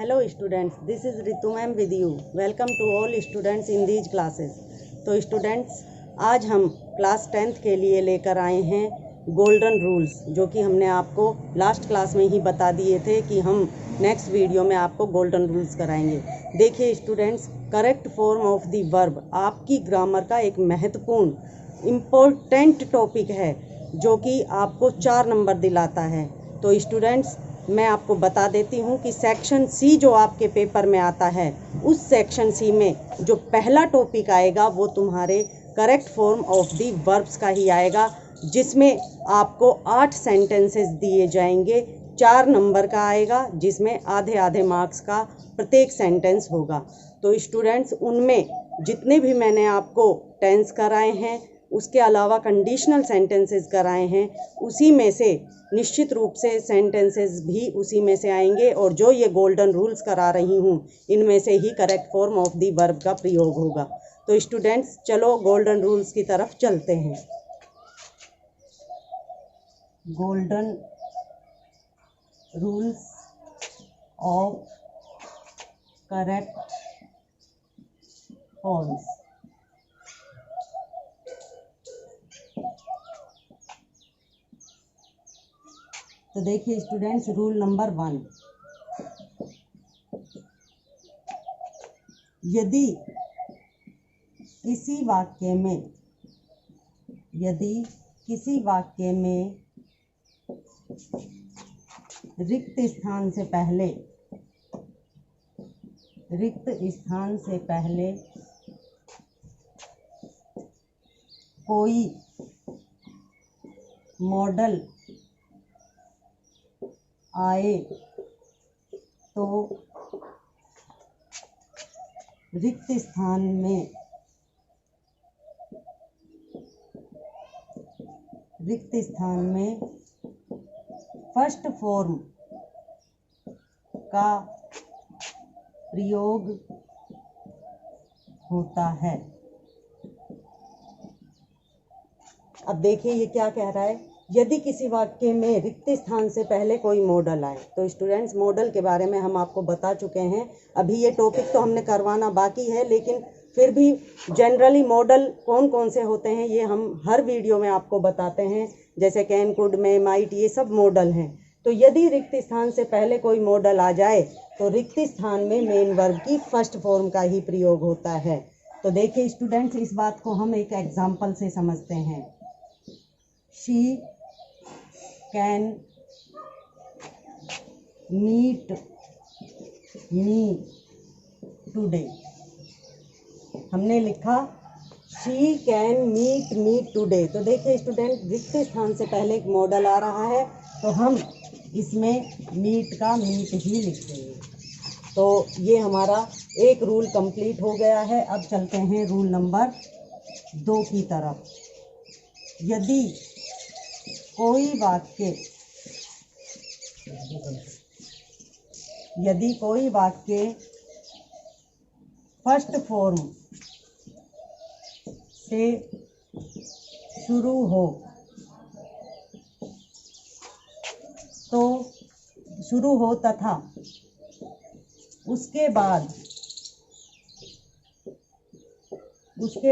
Hello students, this is Ritu ma'am with you. Welcome to all students in these classes. तो students आज हम class 10th के लिए लेकर आए हैं गोल्डन रूल्स, जो कि हमने आपको लास्ट क्लास में ही बता दिए थे कि हम नेक्स्ट वीडियो में आपको गोल्डन रूल्स कराएंगे। देखिए students, correct form of the verb आपकी ग्रामर का एक महत्वपूर्ण इम्पोर्टेंट टॉपिक है जो कि आपको 4 नंबर दिलाता है। तो स्टूडेंट्स मैं आपको बता देती हूँ कि सेक्शन सी जो आपके पेपर में आता है, उस सेक्शन सी में जो पहला टॉपिक आएगा वो तुम्हारे correct form of the verbs का ही आएगा, जिसमें आपको 8 सेंटेंसेस दिए जाएंगे। 4 नंबर का आएगा, जिसमें आधे आधे मार्क्स का प्रत्येक सेंटेंस होगा। तो स्टूडेंट्स उनमें जितने भी मैंने आपको टेंस कराए हैं, उसके अलावा कंडीशनल सेंटेंसेस कराए हैं, उसी में से निश्चित रूप से सेंटेंसेस भी उसी में से आएंगे, और जो ये गोल्डन रूल्स करा रही हूँ इनमें से ही correct form of the verb का प्रयोग होगा। तो स्टूडेंट्स चलो गोल्डन रूल्स की तरफ चलते हैं। Golden rules of correct forms. तो देखिए स्टूडेंट्स, रूल नंबर 1, यदि किसी वाक्य में रिक्त स्थान से पहले कोई मॉडल आए तो रिक्त स्थान में फर्स्ट फॉर्म का प्रयोग होता है। अब देखिए ये क्या कह रहा है, यदि किसी वाक्य में रिक्त स्थान से पहले कोई मॉडल आए। तो स्टूडेंट्स मॉडल के बारे में हम आपको बता चुके हैं, अभी ये टॉपिक तो हमने करवाना बाकी है, लेकिन फिर भी जनरली मॉडल कौन कौन से होते हैं ये हम हर वीडियो में आपको बताते हैं, जैसे कैन, कुड, में, माइट, ये सब मॉडल हैं। तो यदि रिक्त स्थान से पहले कोई मॉडल आ जाए तो रिक्त स्थान में मेन वर्ब की फर्स्ट फॉर्म का ही प्रयोग होता है। तो देखिए स्टूडेंट्स, इस बात को हम एक एग्जाम्पल से समझते हैं। She can meet me today. हमने लिखा she can meet me today. तो देखिए स्टूडेंट, रिक्त स्थान से पहले एक मॉडल आ रहा है तो हम इसमें मीट का मीट ही लिख देंगे। तो ये हमारा एक रूल कंप्लीट हो गया है। अब चलते हैं रूल नंबर 2 की तरफ। यदि कोई वाक्य फर्स्ट फॉर्म से शुरू हो तथा उसके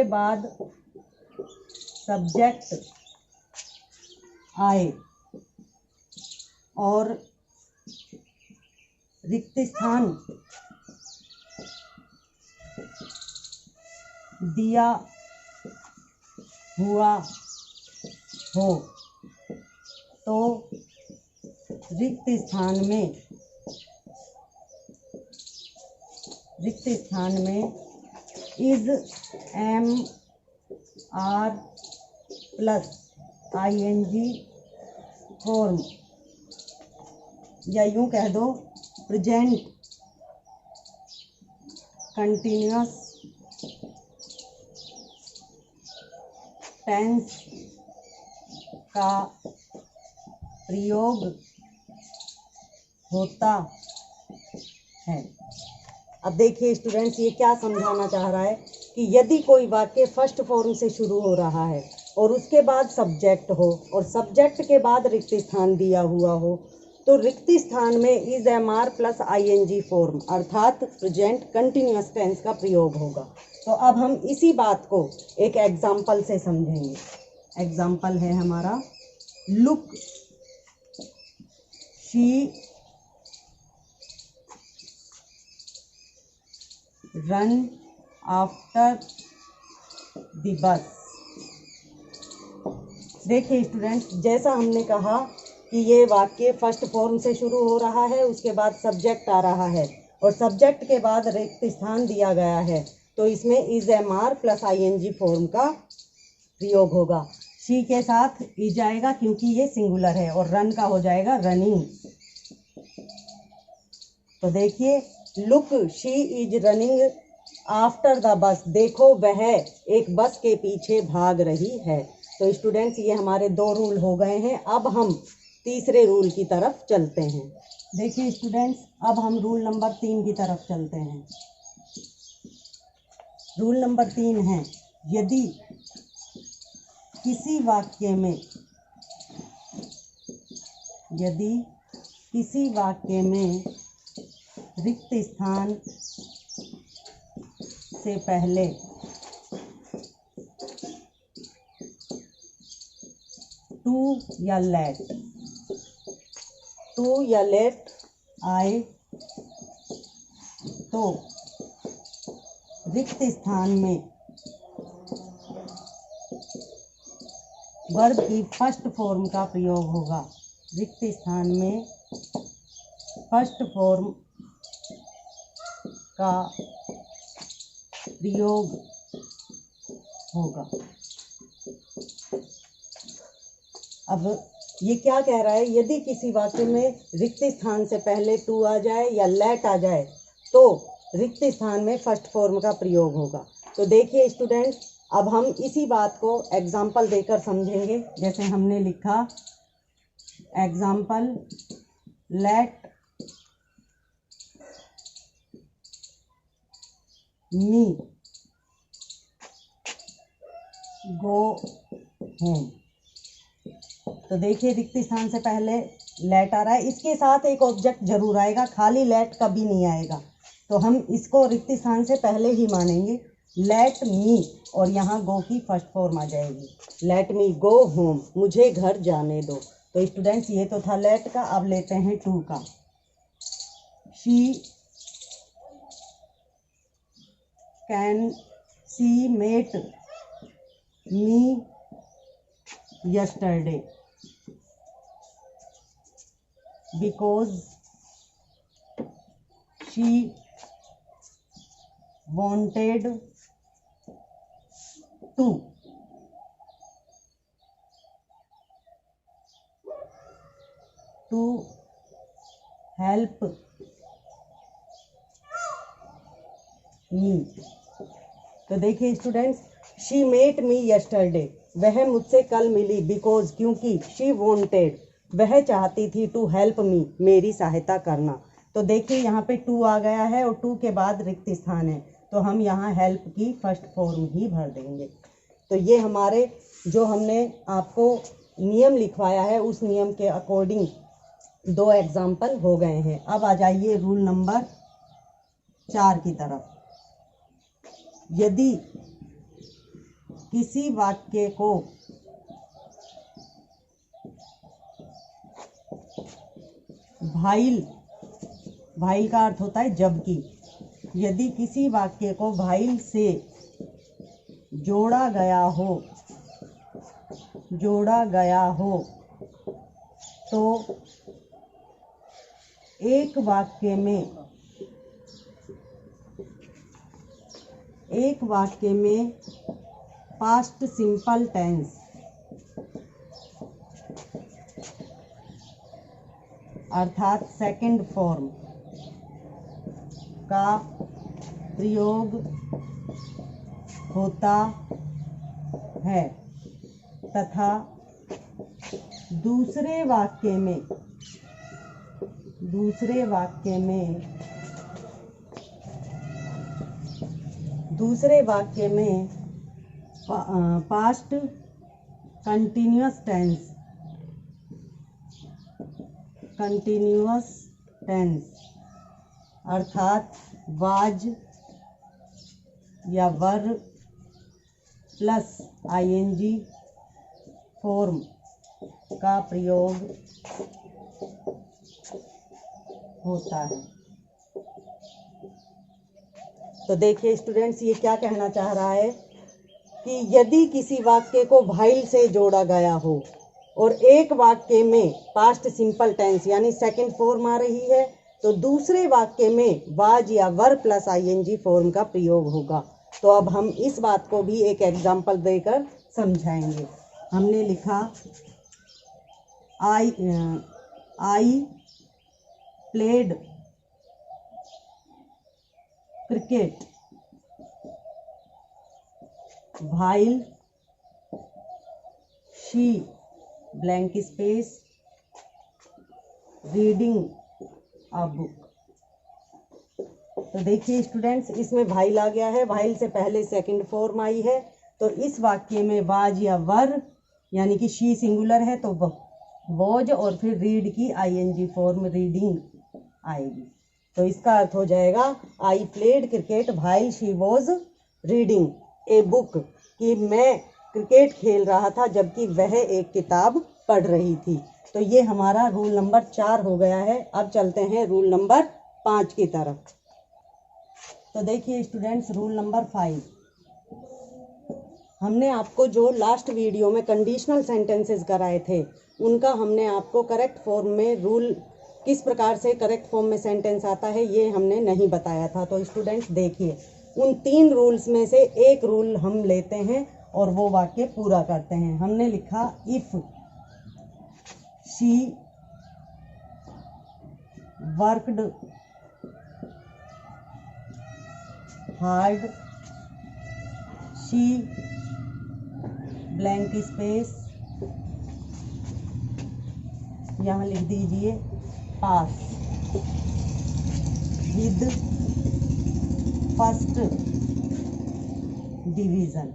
बाद सब्जेक्ट आए और रिक्त स्थान दिया हुआ हो तो रिक्त स्थान में is am are plus ING form, या यूं कह दो प्रेजेंट कंटिन्यूअस टेंस का प्रयोग होता है। अब देखिए स्टूडेंट्स, ये क्या समझाना चाह रहा है कि यदि कोई वाक्य फर्स्ट फॉर्म से शुरू हो रहा है और उसके बाद सब्जेक्ट हो और सब्जेक्ट के बाद रिक्त स्थान दिया हुआ हो तो रिक्त स्थान में is am are plus ING form अर्थात प्रेजेंट कंटिन्यूअस टेंस का प्रयोग होगा। तो अब हम इसी बात को एक एग्जाम्पल से समझेंगे। एग्जाम्पल है हमारा look she run after the bus. देखिए स्टूडेंट्स, जैसा हमने कहा कि ये वाक्य फर्स्ट फॉर्म से शुरू हो रहा है, उसके बाद सब्जेक्ट आ रहा है और सब्जेक्ट के बाद रिक्त स्थान दिया गया है, तो इसमें is am are plus ING form का प्रयोग होगा। शी के साथ इज आएगा क्योंकि ये सिंगुलर है और रन का हो जाएगा रनिंग। तो देखिए look she is running after the bus, देखो वह एक बस के पीछे भाग रही है। तो स्टूडेंट्स, ये हमारे 2 रूल हो गए हैं। अब हम तीसरे रूल की तरफ चलते हैं। देखिए स्टूडेंट्स, अब हम रूल नंबर 3 की तरफ चलते हैं। रूल नंबर 3 है, यदि किसी वाक्य में रिक्त स्थान से पहले टू या लेट आए तो रिक्त स्थान में वर्ब की फर्स्ट फॉर्म का प्रयोग होगा। रिक्त स्थान में फर्स्ट फॉर्म का प्रयोग होगा। अब ये क्या कह रहा है, यदि किसी वाक्य में रिक्त स्थान से पहले टू आ जाए या लेट आ जाए तो रिक्त स्थान में फर्स्ट फॉर्म का प्रयोग होगा। तो देखिए स्टूडेंट, अब हम इसी बात को एग्जाम्पल देकर समझेंगे। जैसे हमने लिखा example, let me go home. तो देखिए रिक्त स्थान से पहले लेट आ रहा है, इसके साथ एक ऑब्जेक्ट जरूर आएगा, खाली लेट कभी नहीं आएगा। तो हम इसको रिक्त स्थान से पहले ही मानेंगे, लेट मी, और यहाँ गो की फर्स्ट फॉर्म आ जाएगी, लेट मी गो होम, मुझे घर जाने दो। तो स्टूडेंट्स, ये तो था लेट का, अब लेते हैं टू का। She met me yesterday because she wanted to help me। तो देखिए students, she met me yesterday, वह मुझसे कल मिली, बिकॉज क्योंकि, शी वॉन्टेड, वह चाहती थी, टू हेल्प मी, मेरी सहायता करना। तो देखिए यहाँ पे टू आ गया है और टू के बाद रिक्त स्थान है, तो हम यहाँ हेल्प की फर्स्ट फॉर्म ही भर देंगे। तो ये हमारे जो हमने आपको नियम लिखवाया है उस नियम के अकॉर्डिंग 2 एग्जाम्पल हो गए हैं। अब आ जाइए रूल नंबर 4 की तरफ। यदि किसी वाक्य को भाइल का अर्थ होता है जबकि, यदि किसी वाक्य को भाइल से जोड़ा गया हो तो एक वाक्य में पास्ट सिंपल टेंस अर्थात सेकंड फॉर्म का प्रयोग होता है तथा दूसरे वाक्य में past continuous tense continuous tense अर्थात वाज या वर प्लस आईएनजी फॉर्म का प्रयोग होता है। तो देखिए स्टूडेंट्स, ये क्या कहना चाह रहा है कि यदि किसी वाक्य को व्हाइल से जोड़ा गया हो और एक वाक्य में पास्ट सिंपल टेंस यानी सेकंड फॉर्म आ रही है, तो दूसरे वाक्य में वाज या वर प्लस आईएनजी फॉर्म का प्रयोग होगा। तो अब हम इस बात को भी एक एग्जाम्पल देकर समझाएंगे। हमने लिखा I played cricket while she blank space reading a book. तो देखिए स्टूडेंट्स, इसमें व्हाइल आ गया है, व्हाइल से पहले सेकंड फॉर्म आई है, तो इस वाक्य में वाज या वर यानी कि शी सिंगुलर है तो वॉज और फिर रीड की आईएनजी फॉर्म रीडिंग आएगी। तो इसका अर्थ हो जाएगा I played cricket while she was reading a book, कि मैं क्रिकेट खेल रहा था जबकि वह एक किताब पढ़ रही थी। तो ये हमारा रूल नंबर 4 हो गया है। अब चलते हैं रूल नंबर 5 की तरफ। तो देखिए स्टूडेंट्स, रूल नंबर 5, हमने आपको जो लास्ट वीडियो में कंडीशनल सेंटेंसेस कराए थे उनका हमने आपको करेक्ट फॉर्म में रूल किस प्रकार से करेक्ट फॉर्म में सेंटेंस आता है ये हमने नहीं बताया था। तो स्टूडेंट्स देखिए, उन 3 रूल्स में से एक रूल हम लेते हैं और वो वाक्य पूरा करते हैं। हमने लिखा if she worked hard she blank space, यहाँ लिख दीजिए पास विद फर्स्ट डिवीज़न।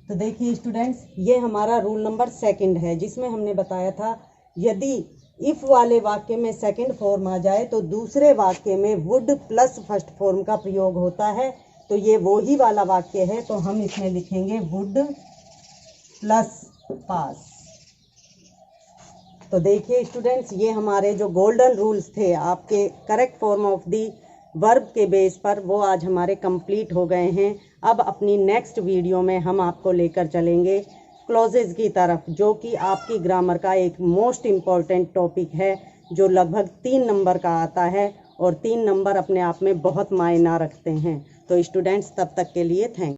तो देखिए स्टूडेंट्स, ये हमारा रूल नंबर 2 है, जिसमें हमने बताया था यदि इफ वाले वाक्य में सेकंड फॉर्म आ जाए तो दूसरे वाक्य में वुड प्लस फर्स्ट फॉर्म का प्रयोग होता है। तो ये वो ही वाला वाक्य है, तो हम इसमें लिखेंगे वुड प्लस पास। तो देखिए स्टूडेंट्स, ये हमारे जो गोल्डन रूल्स थे आपके correct form of the verb के बेस पर, वो आज हमारे कंप्लीट हो गए हैं। अब अपनी नेक्स्ट वीडियो में हम आपको लेकर चलेंगे क्लॉजेज की तरफ, जो कि आपकी ग्रामर का एक मोस्ट इम्पॉर्टेंट टॉपिक है, जो लगभग 3 नंबर का आता है और 3 नंबर अपने आप में बहुत मायना रखते हैं। तो स्टूडेंट्स, तब तक के लिए थैंक